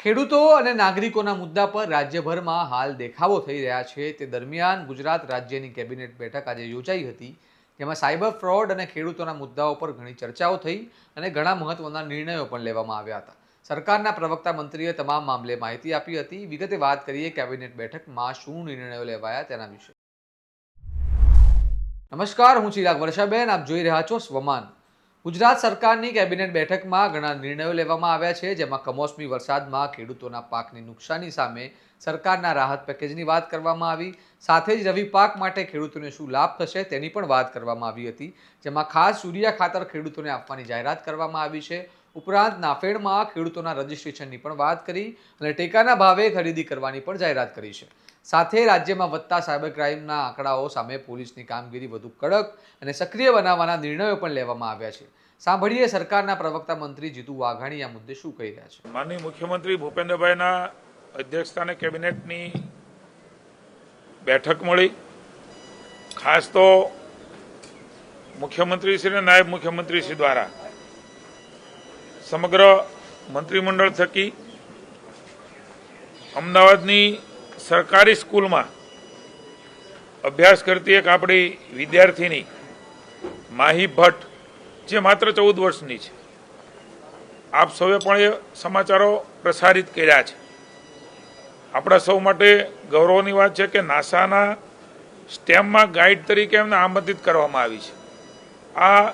ખેડૂતો અને નાગરિકોના મુદ્દા પર રાજ્યભરમાં હાલ દેખાવો થઈ રહ્યા છે તે દરમિયાન ગુજરાત રાજ્યની કેબિનેટ બેઠક આજે યોજાઈ હતી, જેમાં સાયબર ફ્રોડ અને ખેડૂતોના મુદ્દાઓ પર ઘણી ચર્ચાઓ થઈ અને ઘણા મહત્વના નિર્ણયો પણ લેવામાં આવ્યા હતા. સરકારના પ્રવક્તા મંત્રીએ તમામ મામલે માહિતી આપી હતી. વિગતે વાત કરીએ કેબિનેટ બેઠકમાં શું નિર્ણયો લેવાયા તેના વિશે. નમસ્કાર, હું ચિરાગ વર્ષાબેન, આપ જોઈ રહ્યા છો સ્વમાન. ગુજરાત સરકારની કેબિનેટ બેઠકમાં ઘણા નિર્ણયો લેવામાં આવ્યા છે, જેમાં કમોસમી વરસાદમાં ખેડૂતોના પાકની નુકસાની સામે સરકારના રાહત પેકેજની વાત કરવામાં આવી. સાથે જ રવિ પાક માટે ખેડૂતોને શું લાભ થશે તેની પણ વાત કરવામાં આવી હતી, જેમાં ખાસ યુરિયા ખાતર ખેડૂતોને આપવાની જાહેરાત કરવામાં આવી છે. ઉપરાંત નાફેડમાં ખેડૂતોના રજીસ્ટ્રેશનની પણ વાત કરી અને ટેકાના ભાવે ખરીદી કરવાની પણ જાહેરાત કરી છે. સાથે રાજ્યમાં વધતા સાયબર ક્રાઇમના આંકડાઓ સામે પોલીસની કામગીરી વધુ કડક અને સક્રિય બનાવવાના નિર્ણયો પણ લેવામાં આવ્યા છે. સાંભળીએ સરકારના પ્રવક્તા મંત્રી જીતુ વાઘાણી આ મુદ્દે શું કહી રહ્યા છે. માનનીય મુખ્યમંત્રી ભૂપેન્દ્રભાઈના અધ્યક્ષસ્થાને કેબિનેટની બેઠક મળી. ખાસ તો મુખ્યમંત્રીશ્રી અને નાયબ મુખ્યમંત્રીશ્રી દ્વારા સમગ્ર મંત્રીમંડળ થકી અમદાવાદની સરકારી સ્કૂલમાં અભ્યાસ કરતી એક આપણી વિદ્યાર્થીની માહી ભટ્ટ, જે માત્ર 14 વર્ષની છે, આપ સૌએ પણ એ સમાચારો પ્રસારિત કર્યા છે. આપણા સૌ માટે ગૌરવની વાત છે કે નાસાના સ્ટેમમાં ગાઈડ તરીકે એમને આમંત્રિત કરવામાં આવી છે. આ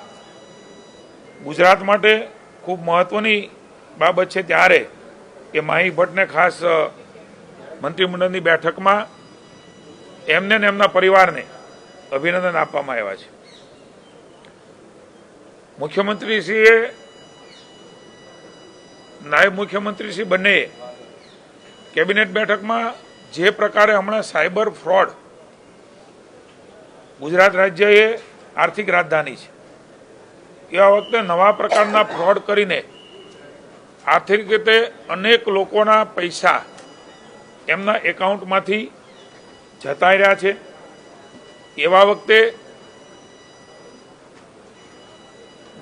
ગુજરાત માટે ખૂબ મહત્વની બાબત છે. ત્યારે એ માહી ભટ્ટને ખાસ મંત્રીમંડળની બેઠકમાં એમને ને એમના પરિવારને અભિનંદન આપવામાં આવ્યા છે. મુખ્યમંત્રીશ્રીએ, નાયબ મુખ્યમંત્રીશ્રી બંનેએ કેબિનેટ બેઠકમાં જે પ્રકારે હમણાં સાયબર ફ્રોડ, ગુજરાત રાજ્ય એ આર્થિક રાજધાની છે, એવા વખતે નવા પ્રકારના ફ્રોડ કરીને આર્થિક રીતે અનેક લોકોના પૈસા એમના એકાઉન્ટમાંથી જતા રહ્યા છે. એવા વખતે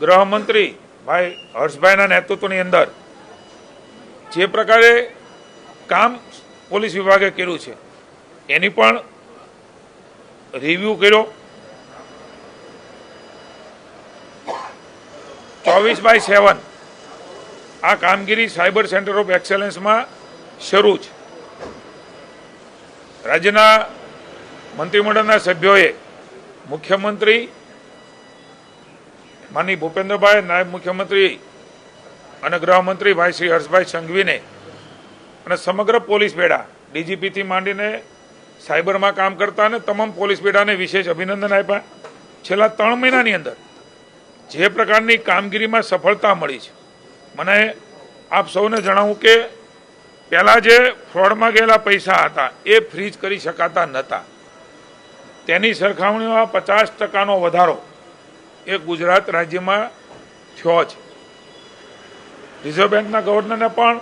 ગૃહમંત્રી ભાઈ હર્ષભાઈના નેતૃત્વની અંદર જે પ્રકારે કામ પોલીસ વિભાગે કર્યું છે એની પણ રિવ્યુ કર્યો. 24/7 આ કામગીરી સાયબર સેન્ટર ઓફ એક્સેલન્સમાં શરૂ છે. રાજ્યના મંત્રીમંડળના સભ્યોએ મુખ્યમંત્રી માનનીય ભૂપેન્દ્રભાઈ, નાયબ મુખ્યમંત્રી અને ગૃહમંત્રી ભાઈ શ્રી હર્ષભાઈ સંઘવીને અને સમગ્ર પોલીસ બેડા, ડીજીપીથી માંડીને સાયબરમાં કામ કરતા અને તમામ પોલીસ બેડાને વિશેષ અભિનંદન આપ્યા. છેલ્લા 3 મહિનાની અંદર જે પ્રકારની કામગીરીમાં સફળતા મળી છે, મને આપ સૌને જણાવું કે પહેલાં જે ફ્રોડમાં ગયેલા પૈસા હતા એ ફ્રીઝ કરી શકાતા નહોતા. તેની સરખામણીમાં 50% વધારો એ ગુજરાત રાજ્યમાં થયો છે. રિઝર્વ બેંકના ગવર્નરને પણ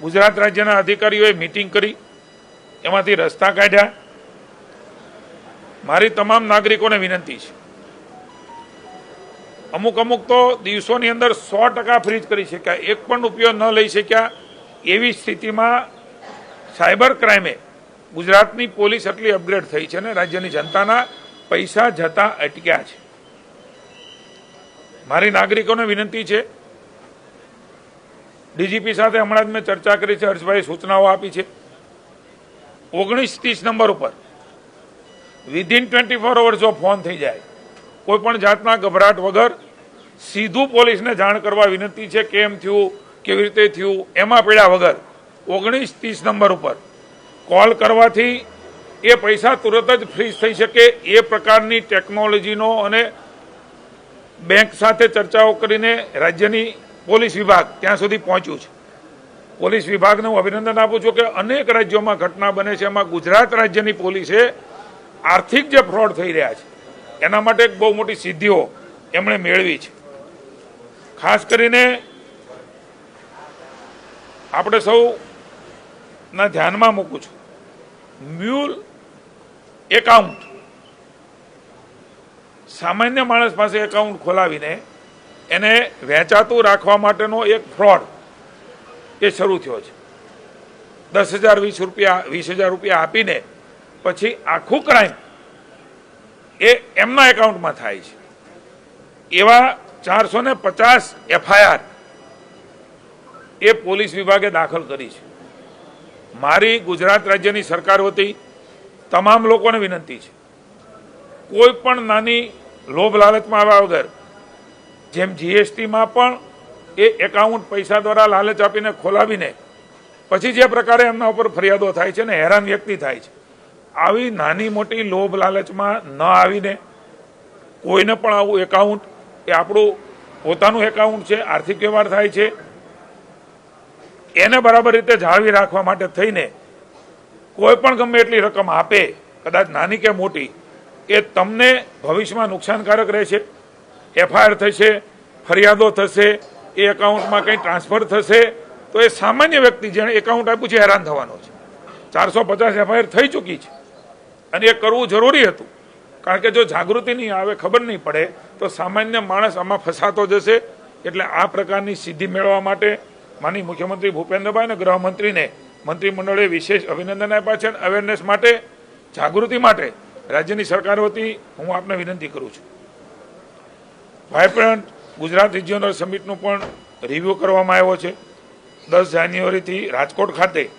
ગુજરાત રાજ્યના અધિકારીઓએ મિટિંગ કરી, એમાંથી રસ્તા કાઢ્યા. મારી તમામ નાગરિકોને વિનંતી છે, અમુક તો દિવસોની અંદર 100% ફ્રીઝ કરી શક્યા, એક પણ રૂપિયો ન લઈ શક્યા. એવી સ્થિતિમાં સાયબર ક્રાઇમે ગુજરાતની પોલીસ એટલી અપગ્રેડ થઈ છે અને રાજ્યની જનતાના પૈસા જતા અટક્યા છે. મારી નાગરિકોને વિનંતી છે, ડીજીપી સાથે હમણાં જ મેં ચર્ચા કરી છે, હર્ષભાઈ સૂચનાઓ આપી છે. 1930 નંબર ઉપર વિધિન 24 અવર્સ જો ફોન થઈ જાય, કોઈ પણ જાતના ગભરાટ વગર સીધું પોલીસને જાણ કરવા વિનંતી છે. કેમ થયું, કેવી રીતે થયું, એમાં પડ્યા વગર 1930 નંબર ઉપર કોલ કરવાથી એ પૈસા તુરત જ ફ્રીઝ થઈ શકે. એ પ્રકારની ટેકનોલોજીનો અને બેંક સાથે ચર્ચાઓ કરીને રાજ્યની પોલીસ વિભાગ ત્યાં સુધી પહોંચ્યું છે. પોલીસ વિભાગને હું અભિનંદન આપું છું કે અનેક રાજ્યોમાં ઘટના બને છે, એમાં ગુજરાત રાજ્યની પોલીસે આર્થિક જે ફ્રોડ થઈ રહ્યા છે એના માટે એક બહુ મોટી સિદ્ધિઓ એમણે મેળવી છે. ખાસ કરીને આપણે સૌના ધ્યાનમાં મૂકું છું, મ્યુલ એકાઉન્ટ, સામાન્ય માણસ પાસે એકાઉન્ટ ખોલાવીને એને વેચાતું રાખવા માટેનો એક ફ્રોડ એ શરૂ થયો છે. 10,000 20,000 રૂપિયા આપીને પછી આખું ક્રાઇમ એ એમના એકાઉન્ટમાં થાય છે. એવા 450 FIR એ પોલીસ વિભાગે દાખલ કરી છે. મારી ગુજરાત રાજ્યની સરકાર વતી તમામ લોકોને વિનંતી છે, કોઈ પણ નાની લોભ લાલચમાં આવ્યા વગર, જેમ GSTમાં પણ એ એકાઉન્ટ પૈસા દ્વારા લાલચ આપીને ખોલાવીને પછી જે પ્રકારે એમના ઉપર ફરિયાદો થાય છે ને હેરાન વ્યક્તિ થાય છે, આવી નાની મોટી લોભ લાલચમાં ન આવીને કોઈને પણ આવું એકાઉન્ટ, એ આપણું પોતાનું એકાઉન્ટ છે, આર્થિક વ્યવહાર થાય છે, એને બરાબર રીતે જાળવી રાખવા માટે થઈને કોઈ પણ ગમે એટલી રકમ આપે, કદાચ નાની કે મોટી, એ તમને ભવિષ્યમાં નુકસાનકારક રહેશે. FIR થશે, ફરિયાદો થશે, એ એકાઉન્ટમાં કંઈ ટ્રાન્સફર થશે તો એ સામાન્ય વ્યક્તિ જેણે એકાઉન્ટ આપ્યું છે હેરાન થવાનો છે. 450 FIR થઈ ચૂકી છે અને એ કરવું જરૂરી હતું, કારણ કે જો જાગૃતિ નહીં આવે, ખબર નહીં પડે તો સામાન્ય માણસ આમાં ફસાતો જશે. એટલે આ પ્રકારની સિદ્ધિ મેળવવા માટે માનનીય મુખ્યમંત્રી ભૂપેન્દ્રભાઈ અને ગૃહમંત્રીને મંત્રીમંડળે વિશેષ અભિનંદન આપ્યા છે. અને અવેરનેસ માટે, જાગૃતિ માટે રાજ્યની સરકાર વતી હું આપને વિનંતી કરું છું. વાયબ્રન્ટ ગુજરાત રિજિયોનલ સમિટનું પણ રિવ્યૂ કરવામાં આવ્યો છે. 10 જાન્યુઆરીથી રાજકોટ ખાતે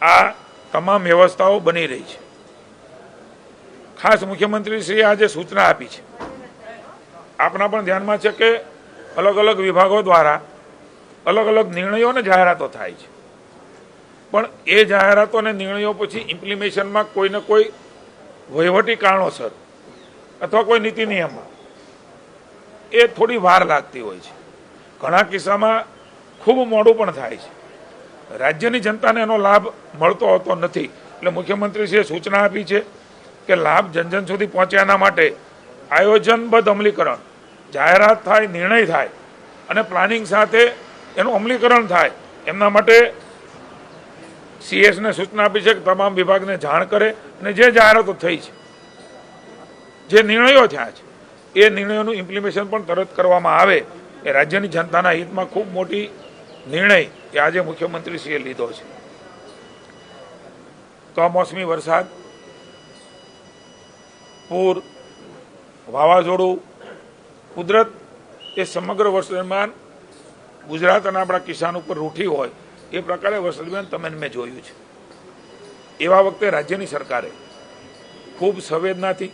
આ તમામ વ્યવસ્થાઓ બની રહી છે. ખાસ મુખ્યમંત્રીશ્રીએ આજે સૂચના આપી છે, આપના પણ ધ્યાનમાં છે કે અલગ અલગ વિભાગો દ્વારા અલગ અલગ નિર્ણયો અને જાહેરાતો થાય છે, પણ એ જાહેરાતો અને નિર્ણયો પછી ઇમ્પ્લિમેશનમાં કોઈને કોઈ વહીવટી કારણોસર અથવા કોઈ નીતિ નિયમમાં એ થોડી વાર લાગતી હોય છે. ઘણા કિસ્સામાં ખૂબ મોડું પણ થાય છે. રાજ્યની જનતાને એનો લાભ મળતો હોતો નથી. એટલે મુખ્યમંત્રીશ્રીએ સૂચના આપી છે કે લાભ જન સુધી પહોંચે એના માટે આયોજનબદ્ધ અમલીકરણ, જાહેરાત થાય, નિર્ણય થાય અને પ્લાનિંગ સાથે એનું અમલીકરણ થાય, એમના માટે CS ને સૂચના આપી છે કે તમામ વિભાગને જાણ કરે અને જે જાહેરાતો થઈ છે, જે નિર્ણયો થયા છે, એ નિર્ણયોનું ઇમ્પ્લિમેશન પણ તરત કરવામાં આવે. એ રાજ્યની જનતાના હિતમાં ખૂબ મોટી નિર્ણય એ આજે મુખ્યમંત્રીશ્રીએ લીધો છે. કમોસમી વરસાદ, પૂર, વાવાઝોડું, કુદરત એ સમગ્ર વર્ષ દરમિયાન ગુજરાત અને આપણા કિસાન ઉપર રૂઠી હોય એ પ્રકારે વર્ષ દરમિયાન તમે મેં જોયું છે. એવા વખતે રાજ્યની સરકારે ખૂબ સંવેદનાથી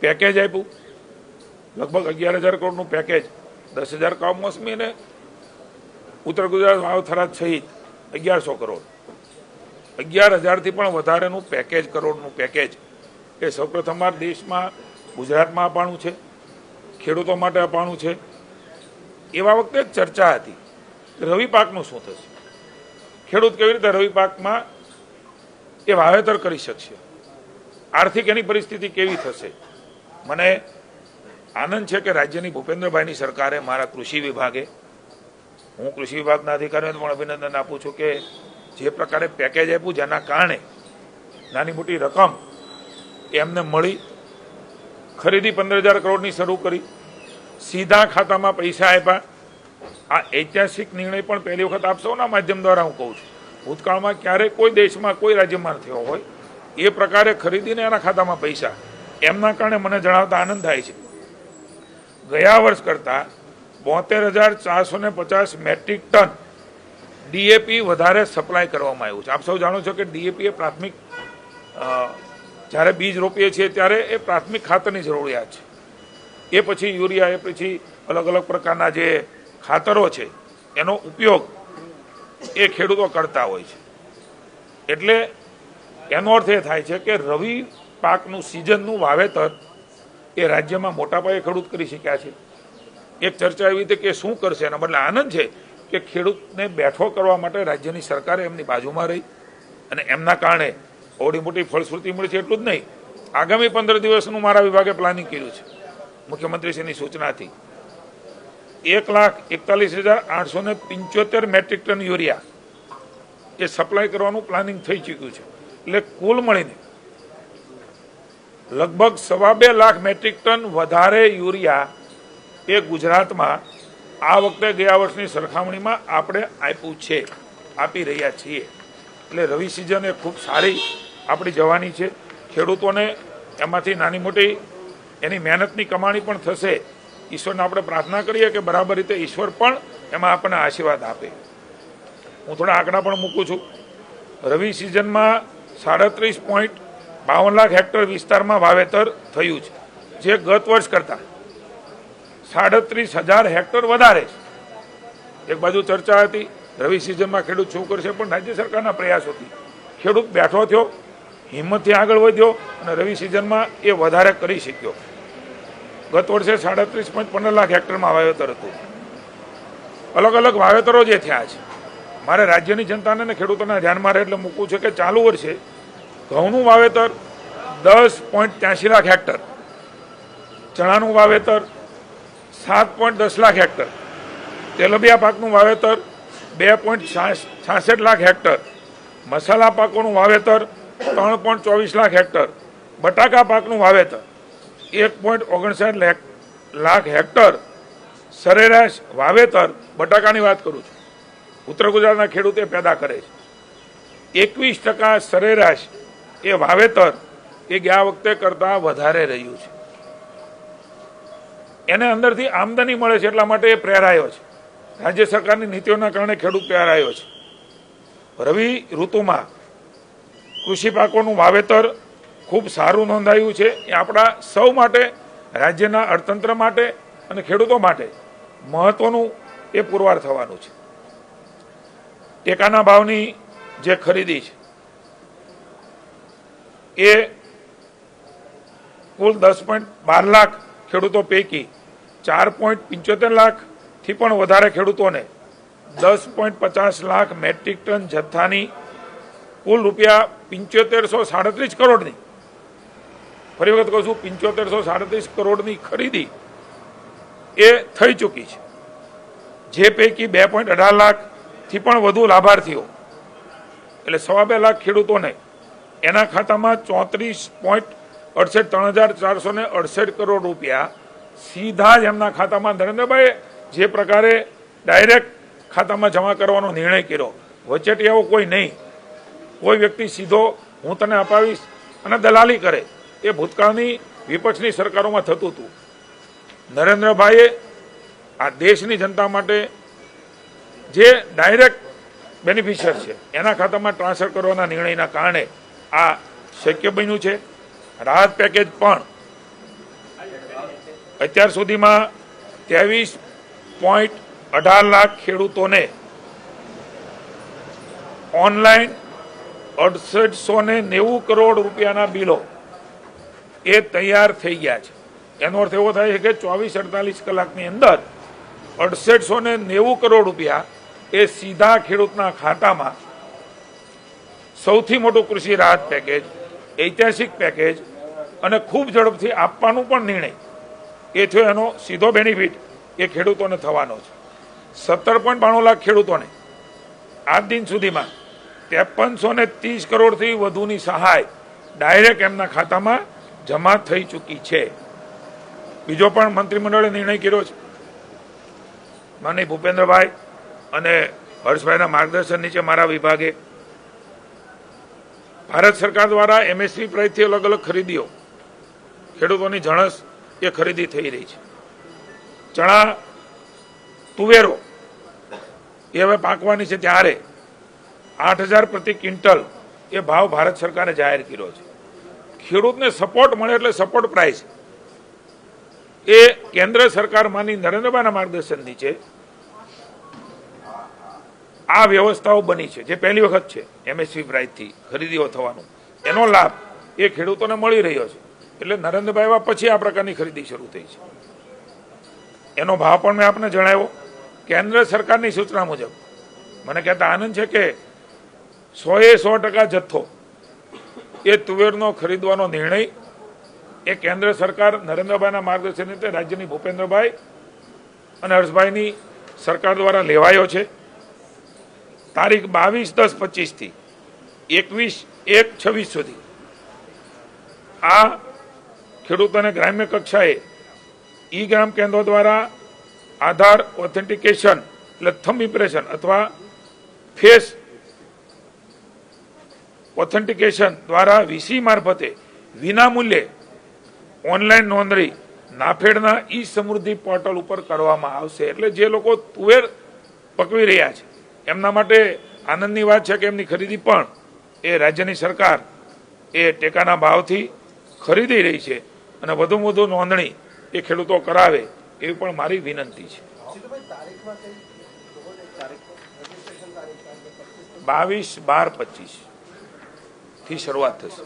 પેકેજ આપ્યું. લગભગ 11,000 કરોડનું પેકેજ, 10,000 કમોસમી અને ઉત્તર ગુજરાત વાવ થરાદ સહિત 1,100 કરોડ, 11,000થી પણ વધારેનું પેકેજ, કરોડનું પેકેજ એ સૌપ્રથમવાર દેશમાં ગુજરાતમાં અપાણું છે, ખેડૂતો માટે અપાણું છે. એવા વખતે એક ચર્ચા હતી રવિ પાકનું શું થશે, ખેડૂત કેવી રીતે રવિ પાકમાં એ વાવેતર કરી શકશે, આર્થિક એની પરિસ્થિતિ કેવી થશે. મને આનંદ છે કે રાજ્યની ભૂપેન્દ્રભાઈની સરકારે, મારા કૃષિ વિભાગે, હું કૃષિ વિભાગના અધિકારીઓને પણ અભિનંદન આપું છું કે જે પ્રકારે પેકેજ આપ્યું, જેના કારણે નાની મોટી રકમ એમને મળી. ખરીદી 15,000 કરોડની શરૂ કરી, સીધા ખાતામાં પૈસા આપ્યા. આ ઐતિહાસિક નિર્ણય પણ પહેલી વખત આપ સૌના માધ્યમ દ્વારા હું કહું છું, ભૂતકાળમાં ક્યારેય કોઈ દેશમાં, કોઈ રાજ્યમાં થયો હોય એ પ્રકારે ખરીદીને એના ખાતામાં પૈસા, એમના કારણે મને જણાવતા આનંદ થાય છે. ગયા વર્ષ કરતાં 72,450 મેટ્રિક ટન DAP વધારે સપ્લાય કરવામાં આવ્યું છે. આપ સૌ જાણો છો કે DAP એ પ્રાથમિક, જ્યારે બીજ રોપીએ છીએ ત્યારે એ પ્રાથમિક ખાતરની જરૂરિયાત છે. એ પછી યુરિયા, એ પછી અલગ અલગ પ્રકારના જે ખાતરો છે એનો ઉપયોગ એ ખેડૂતો કરતા હોય છે. એટલે એનો અર્થ એ થાય છે કે રવિ પાકનું સિઝનનું વાવેતર એ રાજ્યમાં મોટા પાયે ખેડૂત કરી શક્યા છે. એક ચર્ચા એવી હતી કે શું કરશે, એના બદલે આનંદ છે કે ખેડૂતને બેઠો કરવા માટે રાજ્યની સરકારે એમની બાજુમાં રહી અને એમના કારણે ઓડી મોટી ફળશ્રુતિ મળી છે. એટલું જ નહીં, આગામી 15 દિવસનું મારા વિભાગે પ્લાનિંગ કર્યું છે મુખ્યમંત્રીશ્રીની સૂચનાથી. 1,41,875 મેટ્રિક ટન યુરિયા એ સપ્લાય કરવાનું પ્લાનિંગ થઈ ચૂક્યું છે. એટલે કુલ મળીને લગભગ 2.25 લાખ મેટ્રિક ટન વધારે યુરિયા એ ગુજરાતમાં આ વખતે ગયા વર્ષની સરખામણીમાં આપણે આપ્યું છે, આપી રહ્યા છીએ. એટલે રવિ સિઝન એ ખૂબ સારી આપણી જવાની છે. ખેડૂતોને એમાંથી નાની મોટી એની મહેનતની કમાણી પણ થશે. ઈશ્વરને આપણે પ્રાર્થના કરીએ કે બરાબર રીતે ઈશ્વર પણ એમાં આપણને આશીર્વાદ આપે. હું થોડા આંકડા પણ મૂકું છું. રવિ સિઝનમાં 37.52 લાખ હેક્ટર વિસ્તારમાં વાવેતર થયું છે, જે ગત વર્ષ કરતાં 37,000 હેક્ટર વધારે છે. એક બાજુ ચર્ચા હતી રવિ સિઝનમાં ખેડૂત શું કરશે, પણ રાજ્ય સરકારના પ્રયાસોથી ખેડૂત બેઠો થયો, હિંમતથી આગળ વધ્યો અને રવિ સિઝનમાં એ વધારે કરી શક્યો. ગત વર્ષે 37.15 લાખ હેક્ટરમાં વાવેતર હતું. અલગ અલગ વાવેતરો જે થયા છે, મારે રાજ્યની જનતાને અને ખેડૂતોના ધ્યાનમાં રહે એટલે મૂકવું છે કે ચાલુ વર્ષે ઘઉંનું વાવેતર 10.83 લાખ હેક્ટર, ચણાનું વાવેતર 7.10 લાખ હેક્ટર, તેલબિયા પાકનું વાવેતર 2.66 લાખ હેક્ટર, મસાલા પાકોનું વાવેતર 3.24 લાખ હેક્ટર, બટાકા પાકનું વાવેતર 1.59 લાખ હેક્ટર. સરેરાશ વાવેતર બટાકાની વાત કરું છું, ઉત્તર ગુજરાતના ખેડૂતે પેદા કરે છે. 21% સરેરાશ એ વાવેતર એ ગયા વખતે કરતાં વધારે રહ્યું છે. એને અંદરથી આમદની મળે છે એટલા માટે એ પ્રેરાયો છે. રાજ્ય સરકારની નીતિઓના કારણે ખેડૂત પ્રેરાયો છે. રવિ ઋતુમાં કૃષિ પાકોનું વાવેતર ખૂબ સારું નોંધાયું છે. એ આપણા સૌ માટે, રાજ્યના અર્થતંત્ર માટે અને ખેડૂતો માટે મહત્વનું એ પુરવાર થવાનું છે. ટેકાના ભાવની જે ખરીદી છે એ કુલ 10.12 લાખ ખેડૂતો પૈકી 4.75 લાખથી પણ વધારે ખેડૂતોને 10.50 લાખ મેટ્રિક ટન જથ્થાની કુલ રૂપિયા 7537 કરોડની, ફરી વખત કહું છું 7537 કરોડની ખરીદી એ થઈ ચૂકી છે. જે પૈકી 2.18 લાખથી પણ વધુ લાભાર્થીઓ એટલે 2.25 લાખ ખેડૂતોને એના ખાતામાં 34.38 કરોડ રૂપિયા સીધા જ એમના ખાતામાં નરેન્દ્રભાઈ જે પ્રકારે ડાયરેક્ટ ખાતામાં જમા કરવાનો નિર્ણય કર્યો, વચેટિયાઓ કોઈ નહીં, કોઈ વ્યક્તિ સીધો હું તને અપાવીશ અને દલાલી કરે, એ ભૂતકાળની વિપક્ષની સરકારોમાં થતું હતું. નરેન્દ્રભાઈએ આ દેશની જનતા માટે જે ડાયરેક્ટ બેનિફિશિયર છે એના ખાતામાં ટ્રાન્સફર કરવાના નિર્ણયના કારણે આ શક્ય બન્યું છે. રાહત પેકેજ પણ અત્યાર સુધીમાં 23.18 લાખ ખેડૂતોને ઓનલાઈન 6890 કરોડ રૂપિયાના બિલો એ તૈયાર થઈ ગયા છે. એનો અર્થ એવો થાય છે કે 24-48 કલાકની અંદર 6890 કરોડ રૂપિયા એ સીધા ખેડૂતના ખાતામાં, સૌથી મોટું કૃષિ રાહત પેકેજ, ઐતિહાસિક પેકેજ અને ખૂબ ઝડપથી આપવાનું પણ નિર્ણય એ થયો. એનો સીધો બેનિફિટ એ ખેડૂતોને થવાનો છે. 17.92 લાખ ખેડૂતોને આજ દિન સુધીમાં 5330 કરોડથી વધુની સહાય ડાયરેક્ટ એમના ખાતામાં જમા થઈ ચૂકી છે. બીજો પણ મંત્રીમંડળે નિર્ણય કર્યો છે. માનનીય ભૂપેન્દ્રભાઈ અને હર્ષભાઈના માર્ગદર્શન નીચે મારા વિભાગે ભારત સરકાર દ્વારા MSP પ્રાઇસથી અલગ અલગ ખરીદીઓ, ખેડૂતોની જણસ એ ખરીદી થઈ રહી છે. ચણા, તુવેરો એ હવે પાકવાની છે ત્યારે 8,000 પ્રતિ ક્વિન્ટલ એ ભાવ ભારત સરકારે જાહેર કર્યો છે. ખેડૂતને સપોર્ટ મળે એટલે સપોર્ટ પ્રાઇસ એ કેન્દ્ર સરકારમાંની નરેન્દ્રભાઈના માર્ગદર્શન નીચે આ વ્યવસ્થાઓ બની છે, જે પહેલી વખત છે MSP પ્રાઇસથી ખરીદીઓ થવાનું. એનો લાભ એ ખેડૂતોને મળી રહ્યો છે. એટલે નરેન્દ્રભાઈ પછી આ પ્રકારની ખરીદી શરૂ થઈ છે. એનો ભાવ પણ મેં આપને જણાવ્યો. કેન્દ્ર સરકારની સૂચના મુજબ મને કહેતા આનંદ છે કે 100% જથ્થો એ તુવેરનો ખરીદવાનો નિર્ણય એ કેન્દ્ર સરકાર નરેન્દ્રભાઈના માર્ગદર્શન નીચે રાજ્યની ભૂપેન્દ્રભાઈ અને હર્ષભાઈની સરકાર દ્વારા લેવાયો છે. તારીખ 22/10/25થી 21/1/26 સુધી આ ખેડૂતોને ગ્રામ્ય કક્ષાએ ઈ ગ્રામ કેન્દ્રો દ્વારા આધાર ઓથેન્ટિકેશન એટલે થંબ ઇમ્પ્રેશન અથવા ફેસ ઓથેન્ટિકેશન દ્વારા વીસી મારફતે વિનામૂલ્યે ઓનલાઈન નોંધણી નાફેડના ઈ સમૃદ્ધિ પોર્ટલ ઉપર કરવામાં આવશે. એટલે જે લોકો તુવેર પકવી રહ્યા છે એમના માટે આનંદની વાત છે કે એમની ખરીદી પણ એ રાજ્યની સરકાર એ ટેકાના ભાવથી ખરીદી રહી છે અને વધુમાં વધુ નોંધણી એ ખેડૂતો કરાવે એવી પણ મારી વિનંતી છે. 22/12/25 થી શરૂઆત થશે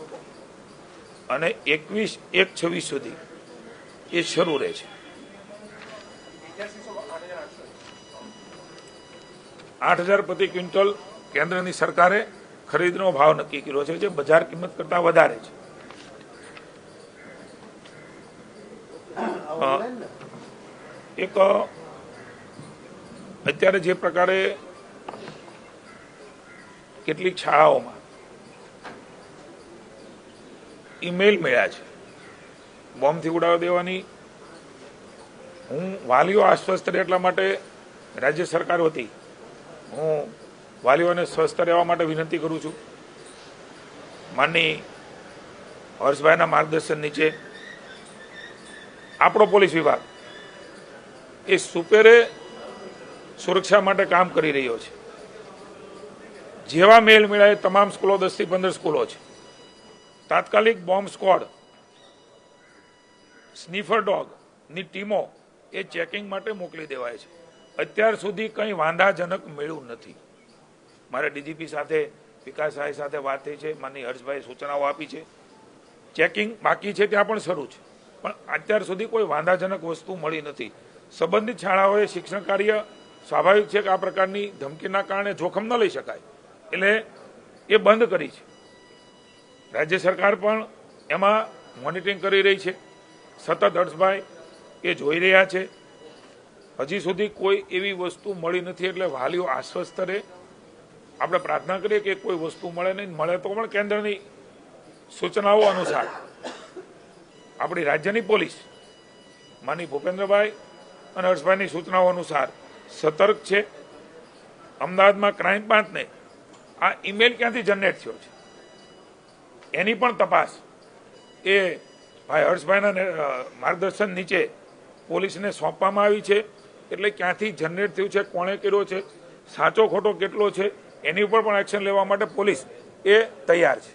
અને 21/1/26 સુધી એ શરૂ રહે છે. 8,000 પ્રતિ ક્વિન્ટલ કેન્દ્રની સરકારે ખરીદનો ભાવ નક્કી કર્યો છે, જે બજાર કિંમત કરતા વધારે છે. એક અત્યારે જે પ્રકારે કેટલીક શાળાઓમાં ઈમેલ મળ્યા છે બોમ્બથી ઉડાવી દેવાની, હું વાલીઓ આશ્વસ્ત રહે એટલા માટે રાજ્ય સરકાર વતી હું વાલીઓને સ્વસ્થ રહેવા માટે વિનંતી કરું છું. માનની હર્ષભાઈના માર્ગદર્શન નીચે આપણો પોલીસ વિભાગ એ સુપેરે સુરક્ષા માટે કામ કરી રહ્યો છે. જેવા મેલ મળ્યા એ તમામ સ્કૂલો 10 થી 15 સ્કૂલો છે. તાત્કાલિક બોમ્બ સ્ક્વોડ સ્નીફર ડોગ ની ટીમો એ ચેકિંગ માટે મોકલી દેવાય છે. અત્યાર સુધી કંઈ વાંધાજનક મળ્યું નથી. મારે ડીજીપી સાથે વિકાસ સાહેબ સાથે વાત થઈ છે, માનની હર્ષભાઈ સૂચનાઓ આપી છે. ચેકિંગ બાકી છે ત્યાં પણ શરૂ છે, પણ અત્યાર સુધી કોઈ વાંધાજનક વસ્તુ મળી નથી. સંબંધિત શાળાઓએ શિક્ષણ કાર્ય સ્વાભાવિક છે કે આ પ્રકારની ધમકીના કારણે જોખમ ન લઈ શકાય એટલે એ બંધ કરી છે. રાજ્ય સરકાર પણ એમાં મોનિટરિંગ કરી રહી છે. સતત હર્ષભાઈ એ જોઈ રહ્યા છે. હજી સુધી કોઈ એવી વસ્તુ મળી નથી એટલે વાલીઓ આશ્વસ્ત રહે. આપણે પ્રાર્થના કરીએ કે કોઈ વસ્તુ મળે નહીં, મળે તો પણ કેન્દ્રની સૂચનાઓ અનુસાર આપણી રાજ્યની પોલીસ માની ભૂપેન્દ્રભાઈ અને હર્ષભાઈની સૂચનાઓ અનુસાર સતર્ક છે. અમદાવાદમાં ક્રાઇમ બ્રાન્ચને આ ઈમેલ ક્યાંથી જનરેટ થયો છે એની પણ તપાસ એ ભાઈ હર્ષભાઈના માર્ગદર્શન નીચે પોલીસને સોંપવામાં આવી છે. એટલે ક્યાંથી જનરેટ થયું છે, કોણે કર્યો છે, સાચો ખોટો કેટલો છે એની ઉપર પણ એક્શન લેવા માટે પોલીસ એ તૈયાર છે.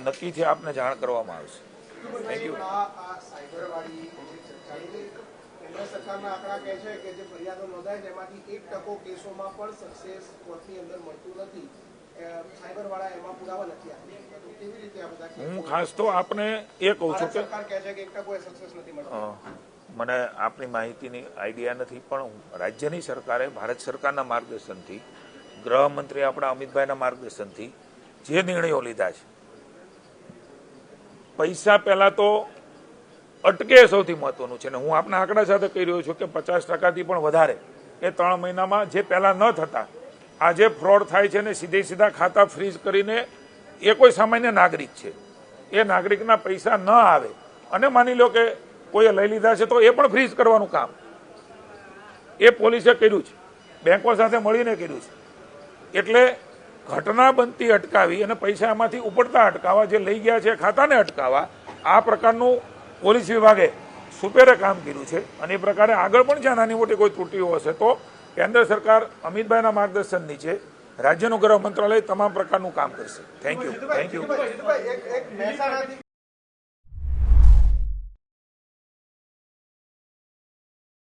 નક્કીથી આપને જાણ કરવામાં આવશે. Thank you. કેન્દ્ર સરકારના આંકડા કહે છે કે જે ફરિયાદો નોંધાય તેમાંથી 1% કેસોમાં પણ સક્સેસ કોર્ટની અંદર મળતું નથી. સાયબરવાળા એમાં પુરાવા નથી આપતા. તો કેવી રીતે આ બધા હું ખાસ તો આપને એ કહું છું કે સરકાર કહે છે કે 1% સક્સેસ નથી મળતું. મને આપની માહિતીની આઈડિયા નથી, પણ રાજ્યની સરકારે ભારત સરકારના માર્ગદર્શનથી, ગૃહમંત્રી આપણા અમિતભાઈના માર્ગદર્શનથી જે નિર્ણયો લીધા છે, પૈસા પહેલા તો અટકે સૌથી મહત્વનું છે. ને હું આપના આંકડા સાથે કહી રહ્યો છું કે 50%થી પણ વધારે એ 3 મહિનામાં જે પહેલા ન થતા આજે ફ્રોડ થાય છે ને સીધા ખાતા ફ્રીઝ કરીને એ કોઈ સામાન્ય નાગરિક છે એ નાગરિકના પૈસા ન આવે અને માની લો કે કોઈએ લઈ લીધા છે તો એ પણ ફ્રીઝ કરવાનું કામ એ પોલીસે કર્યું છે, બેંકો સાથે મળીને કર્યું છે. એટલે ઘટના બનતી અટકાવી અને પૈસા એમાંથી ઉપડતા અટકાવવા, જે લઈ ગયા છે ખાતાને અટકાવવા, આ પ્રકારનું પોલીસ વિભાગે સુપેરે કામ કર્યું છે. અને એ પ્રકારે આગળ પણ જ્યાં નાની મોટી કોઈ ત્રુટીઓ હશે તો કેન્દ્ર સરકાર અમિતભાઈના માર્ગદર્શન નીચે રાજ્યનું ગૃહ મંત્રાલય તમામ પ્રકારનું કામ કરશે. Thank you.